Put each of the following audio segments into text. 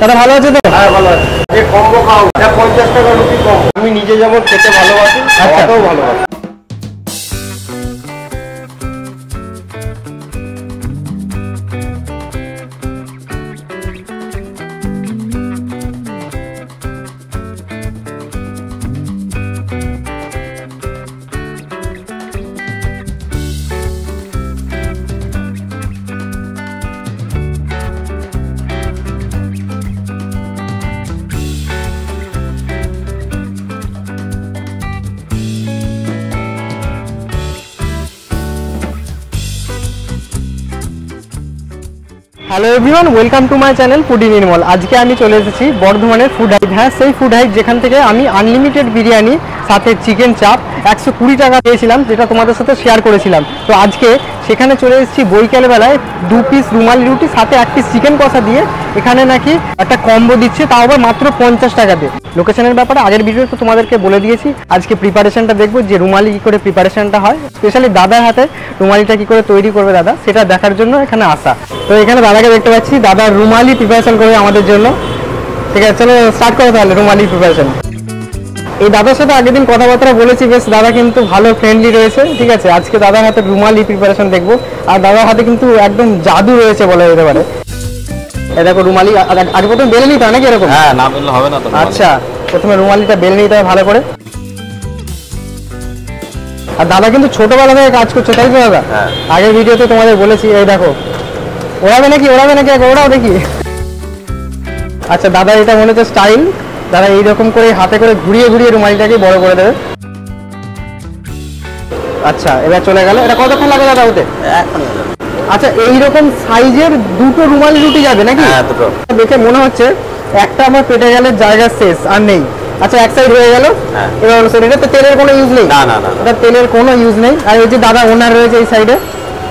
দাদা ভালো আছে তো? হ্যাঁ ভালো আছে। যে কম্বো খাও, এটা 50 টাকা রুটি কম্বো। আমি নিজে যেমন খেতে ভালোবাসি, খাওয়াতেও ভালোবাসি। Hello everyone, welcome to my channel foodie Nirmal. আজকে আমি চলে এসেছি বর্ধমানের ফুড হাইট। হ্যাঁ, সেই ফুড হাইট যেখান থেকে আমি আনলিমিটেড বিরিয়ানি সাথে চিকেন চাপ 120 টাকা পেয়েছিলাম, যেটা তোমাদের সাথে শেয়ার করেছিলাম। তো আজকে সেখানে চলে এসেছি বৈকাল বেলায় 2 পিস রুমালি রুটি সাথে 1 পিস চিকেন কষা দিয়ে। এখানে নাকি একটা কম্বো দিচ্ছে, তাও আবার মাত্র 50 টাকাতে। লোকেশনের ব্যাপারে আগের ভিডিওতে তোমাদেরকে বলে দিয়েছি। আজকে প্রিপারেশনটা দেখবো যে রুমালি কী করে প্রিপারেশনটা হয়, স্পেশালি দাদার হাতে রুমালিটা কী করে তৈরি করবে দাদা, সেটা দেখার জন্য এখানে আসা। তো এখানে দাদাকে দেখতে পাচ্ছি, দাদার রুমালি প্রিপারেশন করবে আমাদের জন্য। ঠিক আছে, চলো স্টার্ট করো তাহলে রুমালি প্রিপারেশন। এই দাদার সাথে আগের দিন কথাবার্তা বলেছি, বেশ দাদা কিন্তু ভালো ফ্রেন্ডলি রয়েছে। ঠিক আছে, আজকে দাদার হাতে রুমালি প্রিপারেশন দেখবো। আর দাদার হাতে কিন্তু একদম জাদু রয়েছে বলা যেতে পারে। এই দেখো রুমালি আগে প্রথমে বেলে নিতে হয় নাকি এরকম? হ্যাঁ, না বেললে হবে না তো। আচ্ছা, প্রথমে রুমালিটা বেলে নিতে হয় ভালো করে। আর দাদা কিন্তু ছোটবেলা থেকে কাজ করছে, তাই তো দাদা? হ্যাঁ। আগের ভিডিওতে তোমাদের বলেছি। এই দেখো ওড়াবে নাকি ওড়াও দেখি। আচ্ছা, দাদা এটা মনে হচ্ছে স্টাইল। দাদা এইরকম করে হাতে করে ঘুরিয়ে ঘুরিয়ে রুমালিটাকে বড় করে দেবে। আচ্ছা, এবার চলে গেল। এটা কতক্ষণ লাগে দাদা ওতে? আচ্ছা, এইরকম সাইজের দুটো রুমালি রুটি যাবে নাকি? হ্যাঁ, দুটো। দেখে মনে হচ্ছে একটা আমার পেটে গেলে জায়গা শেষ আর নেই। আচ্ছা, এক সাইড হয়ে গেল। এবার এটা তো তেলের কোনো ইউজ নেই? না, এটা তেলের কোনো ইউজ নেই। আর এই যে দাদা ওনার রয়েছে এই সাইডে।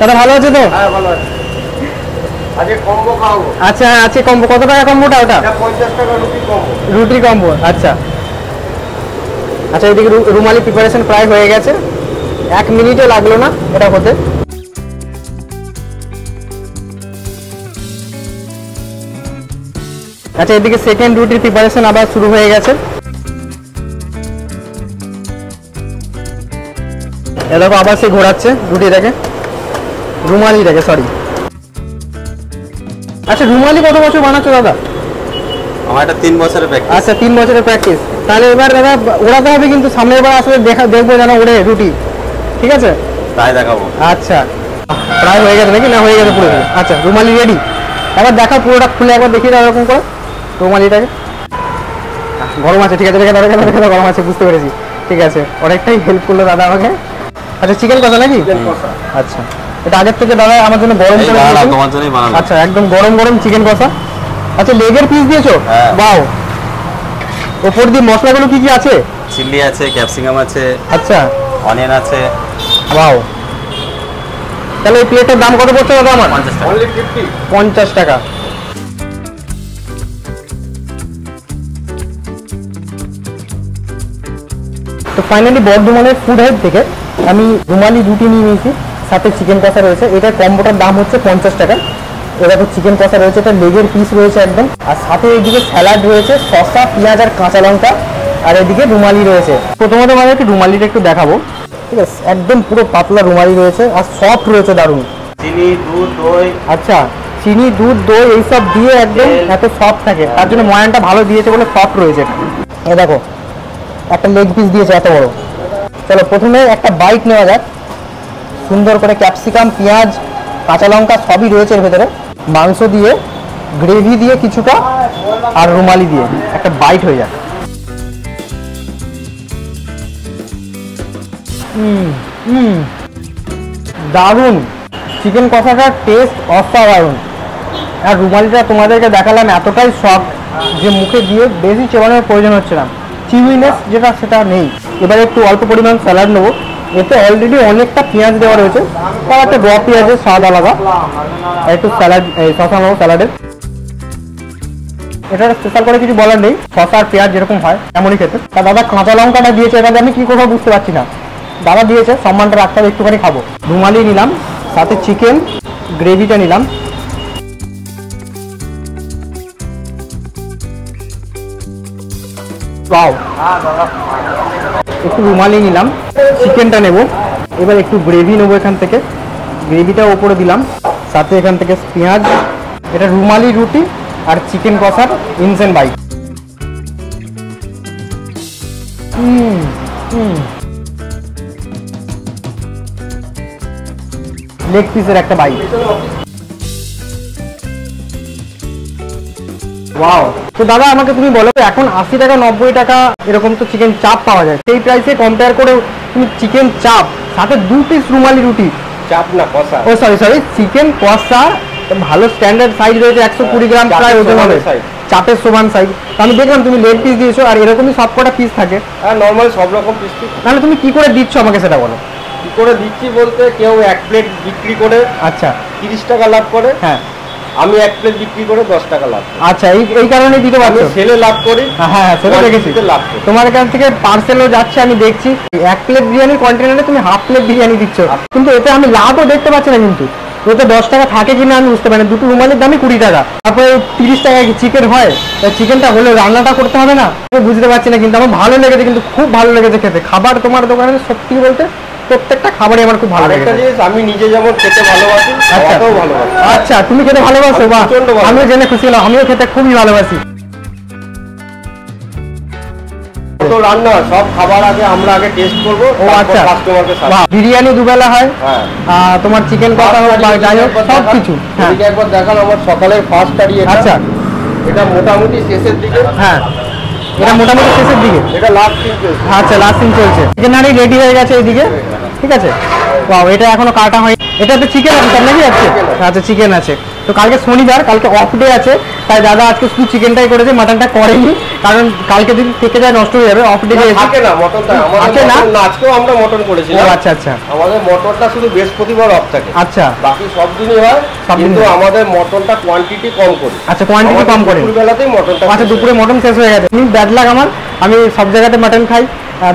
দাদা ভালো আছে তো? হ্যাঁ ভালো আছে। আজকে কম্বো খাও। আচ্ছা, আছে কম্বো। কত টাকা কম্বোটা ওটা? এটা 50 টাকা রুটি কম্বো। রুটি কম্বো। আচ্ছা আচ্ছা, এদিকে রুমালি প্রিপারেশন প্রায় হয়ে গেছে। 1 মিনিটও লাগলো না এটা হতে। আচ্ছা, এদিকে সেকেন্ড রুটির প্রিপারেশন আবার শুরু হয়ে গেছে। এ দেখো আবার সে ঘোরাচ্ছে রুমালিটাকে। সরি। আচ্ছা, রুমালি কত বছর বানাচ্ছো দাদা? আমার এটা 3 বছরের প্র্যাকটিস। আচ্ছা, 3 বছরের প্র্যাকটিস। তাহলে এবার দাদা ওড়াতে হবে, কিন্তু সামনের বার আসলে দেখবো যেন ওড়ে রুটি। ঠিক আছে, তাই দেখাবো। আচ্ছা, প্রায় হয়ে গেছে নাকি? না, হয়ে গেছে পুরো। আচ্ছা, রুমালি রেডি। এবার দেখাও পুরোটা খুলে একবার দেখিয়ে দাও এরকম করে রুমালিটাকে। গরম আছে, ঠিক আছে, গরম আছে, বুঝতে পেরেছি। ঠিক আছে, অনেকটাই হেল্প করলো দাদা আমাকে। আচ্ছা, চিকেন কষা নাকি? আচ্ছা, এটা আগের থেকে দাদা আমার জন্য গরম করে দিয়েছে। তোমার জন্যই বানানো। আচ্ছা, একদম গরম গরম চিকেন কষা। আচ্ছা, লেগের পিস দিয়েছো? হ্যাঁ। বাও। ওপর দিয়ে মশলাগুলো কি কি আছে? চিলি আছে, ক্যাপসিকাম আছে, আচ্ছা, অনিয়ন আছে। বাও। তাহলে এই প্লেটের দাম কত পড়ছে দাদা আমার? 50 টাকা। অনলি 50। 50 টাকা। তো ফাইনালি বর্ধমানের ফুড হাইট থেকে আমি রুমালি রুটি নিয়ে নিয়েছি, সাথে চিকেন কষা রয়েছে। এটার কম্বোটার দাম হচ্ছে 50 টাকা। এটা তো চিকেন কষা রয়েছে, এটা লেগের পিস রয়েছে একদম। আর সাথে এদিকে স্যালাড রয়েছে, শসা, পেঁয়াজ আর কাঁচা লঙ্কা। আর এদিকে রুমালি রয়েছে। প্রথমত মানে একটু রুমালিটা একটু দেখাবো। ঠিক আছে, একদম পুরো পাতলা রুমালি রয়েছে আর সফট রয়েছে দারুণ। চিনি, দুধ, দই। আচ্ছা, চিনি, দুধ, দই এইসব দিয়ে একদম এত সফট থাকে, তার জন্য ময়ানটা ভালো দিয়েছে বলে সফট রয়েছে। এই দেখো একটা লেগ পিস দিয়েছে এত বড়। চলো প্রথমে একটা বাইট নেওয়া যাক। সুন্দর করে ক্যাপসিকাম, পেঁয়াজ, কাঁচা লঙ্কা সবই রয়েছে এর ভেতরে। মাংস দিয়ে, গ্রেভি দিয়ে কিছুটা, আর রুমালি দিয়ে একটা বাইট হয়ে যাক। দারুণ চিকেন কষাটার টেস্ট অসাধারণ। আর রুমালিটা তোমাদেরকে দেখালাম এতটাই সফট যে মুখে দিয়ে বেশি চেবানোর প্রয়োজন হচ্ছে না। চিউইনেস যেটা সেটা নেই। এবার একটু অল্প পরিমাণ স্যালাড নেবো। এতে অলরেডি অনেকটা পেঁয়াজ দেওয়া রয়েছে, তার একটা র পেঁয়াজের স্বাদ আলাদা। আর একটু স্যালাড শসা নেবো স্যালাডের। এটা স্পেশাল করে কিছু বলার নেই, শসা আর পেঁয়াজ যেরকম হয় এমনই খেতে। তা দাদা কাঁচা লঙ্কাটা দিয়েছে, এবার আমি কি করবো বুঝতে পারছি না। দাদা দিয়েছে, সম্মানটা রাখতে হবে, একটুখানি খাবো। রুমালি নিলাম, সাথে চিকেন গ্রেভিটা নিলাম। ওয়াও, একটু রুমালি নিলাম, চিকেনটা নেব, এবার একটু গ্রেভি নেবো এখান থেকে, গ্রেভিটা ওপরে দিলাম, সাথে এখান থেকে পেঁয়াজ, এটা রুমালি রুটি আর চিকেন কষার ইনসেন বাইট। লেগ পিসের একটা বাইট। ওয়াও, তো দাদা আমাকে তুমি বলো, এখন 80 টাকা 90 টাকা এরকম তো চিকেন চাপ পাওয়া যায়, সেই প্রাইসে কম্পেয়ার করে তুমি চিকেন চাপ সাথে 2 পিস রুমালি রুটি, চাপ না কষা, ও সরি চিকেন কষা, ভালো স্ট্যান্ডার্ড সাইজ রয়েছে, 120 গ্রাম প্রায় ওজন হবে, চাপের সমান সাইজ। আমি দেখলাম তুমি লেগ পিস দিয়েছো, আর এরকমই সব কটা পিস থাকে? হ্যাঁ নর্মাল সব রকম পিস। তাহলে তুমি কি করে দিচ্ছ আমাকে সেটা বলো। কি করে দিচ্ছি বলতে, কেউ 1 প্লেট বিক্রি করে আচ্ছা 30 টাকা লাভ করে, হ্যাঁ আমি 1 প্লেট বিক্রি করে 10 টাকা লাভ করি। আচ্ছা, এই কারণে দিতে আমি পারছো? সেলে লাভ করি। হ্যাঁ সেটা দেখেছি, লাভ করি। তোমার কাছ থেকে পার্সেলও যাচ্ছে, আমি দেখছি 1 প্লেট বিরিয়ানির কন্টেনারে তুমি হাফ প্লেট বিরিয়ানি দিচ্ছ, কিন্তু এতে আমি লাভও দেখতে পাচ্ছি না, কিন্তু ওতে 10 টাকা থাকে কিনা আমি বুঝতে পারি না। দুটো রুমালের দামই 20 টাকা, তারপরে 30 টাকায় চিকেন হয়, চিকেনটা হলে রান্নাটা করতে হবে না, আমি বুঝতে পারছি না। কিন্তু আমার ভালো লেগেছে, কিন্তু খুব ভালো লেগেছে খেতে খাবার তোমার দোকানে, সত্যি বলতে প্রত্যেকটা খাবারই আমার খুব ভালো একটা লেগেছে। জিনিস, আমি নিজে যেমন খেতে ভালোবাসি, খাওয়াটাও ভালোবাসি। আচ্ছা, তুমি খেতে ভালোবাসো? বাহ, প্রচন্ড ভালোবাসি। আমিও জেনে খুশি হলাম, আমিও খেতে খুবই ভালোবাসি। তো রান্না সব খাবার আমরা আগে টেস্ট করবো, ও আচ্ছা, কাস্টমারকে সার্ভ। বাহ, বিরিয়ানি দুবেলা হয়, হ্যাঁ তোমার চিকেন কষা হোক বা যাই হোক সব কিছু। হ্যাঁ এদিকে একবার দেখান আমার সকালের ফার্স্ট টারি। আচ্ছা, এটা মোটামুটি শেষের দিকে। হ্যাঁ এটা মোটামুটি শেষের দিকে। এটা লাস্ট সিন চলছে। আচ্ছা, লাস্ট সিন চলছে, চিকেন হাঁড়ি রেডি হয়ে গেছে এইদিকে, ঠিক আছে। বাহ, এটা এখনো কাটা হয়নি, এটা তো চিকেন আছে নাকি? আছে, আচ্ছা চিকেন আছে। তো কালকে শনিবার, কালকে অফ ডে আছে, তাই দাদা আজকে শুধু চিকেনটাই করেছে, মাটনটা করেনি, কারণ কালকে যদি থেকে যায় নষ্ট হয়ে যাবে। অফ ডে থাকে না মটনটা, আমাদের না আজকেও আমরা মটন করেছিলাম। আচ্ছা আচ্ছা, আমাদের মটনটা শুধু বৃহস্পতিবার অফ থাকে, আচ্ছা বাকি সব দিনই হয়, কিন্তু আমাদের মটনটা কোয়ান্টিটি কম করি। আচ্ছা, কোয়ান্টিটি কম করে দুপুরবেলাতেই মটনটা। আচ্ছা, দুপুরে মটন শেষ হয়ে গেছে। ব্যাড লাগ আমার, আমি সব জায়গাতে মটন খাই,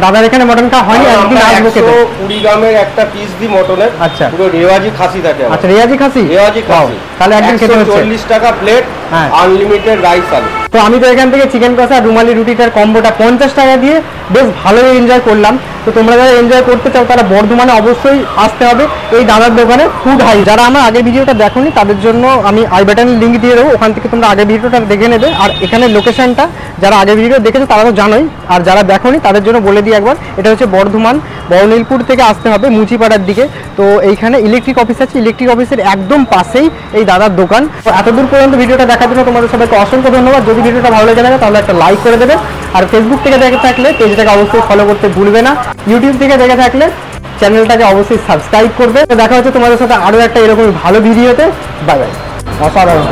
দাদার এখানে মটন খাওয়া হয়নি, একদিন আসবো খেতে। 120 গ্রামের একটা পিস দি মটনের। আচ্ছা, পুরো রেওয়াজি খাসি থাকে। আচ্ছা রেওয়াজি খাসি, রেওয়াজি খাসি, তাহলে একদিন খেতে হচ্ছে। 40 টাকা প্লেট, হ্যাঁ আনলিমিটেড রাইস আলু। তো আমি তো এখান থেকে চিকেন কষা রুমালি রুটিটার কম্বোটা 50 টাকা দিয়ে বেশ ভালোই এনজয় করলাম। তো তোমরা যারা এনজয় করতে চাও তারা বর্ধমানে অবশ্যই আসতে হবে এই দাদার দোকানে, ফুড হাই। যারা আমার আগের ভিডিওটা দেখোনি তাদের জন্য আমি আই বাটনের লিঙ্ক দিয়ে দেবো, ওখান থেকে তোমরা আগের ভিডিওটা দেখে নেবে। আর এখানে লোকেশনটা যারা আগের ভিডিও দেখেছো তারা তো জানোই, আর যারা দেখোনি তাদের জন্য বলে দিই একবার, এটা হচ্ছে বর্ধমান বড়নীলপুর থেকে আসতে হবে মুচিপাড়ার দিকে। তো এইখানে ইলেকট্রিক অফিস আছে, ইলেকট্রিক অফিসের একদম পাশেই এই দাদার দোকান। তো এতদূর পর্যন্ত ভিডিওটা দেখার জন্য তোমাদের সবাইকে অসংখ্য ধন্যবাদ। যদি ভিডিওটা ভালো লেগে থাকে তাহলে একটা লাইক করে দেবে, আর ফেসবুক থেকে দেখে থাকলে পেজটাকে অবশ্যই ফলো করতে ভুলবে না, ইউটিউব থেকে দেখে থাকলে চ্যানেলটাকে অবশ্যই সাবস্ক্রাইব করবে। তো দেখা হচ্ছে তোমাদের সাথে আরও একটা এরকম ভালো ভিডিওতে। Bye bye. অসাধারণ।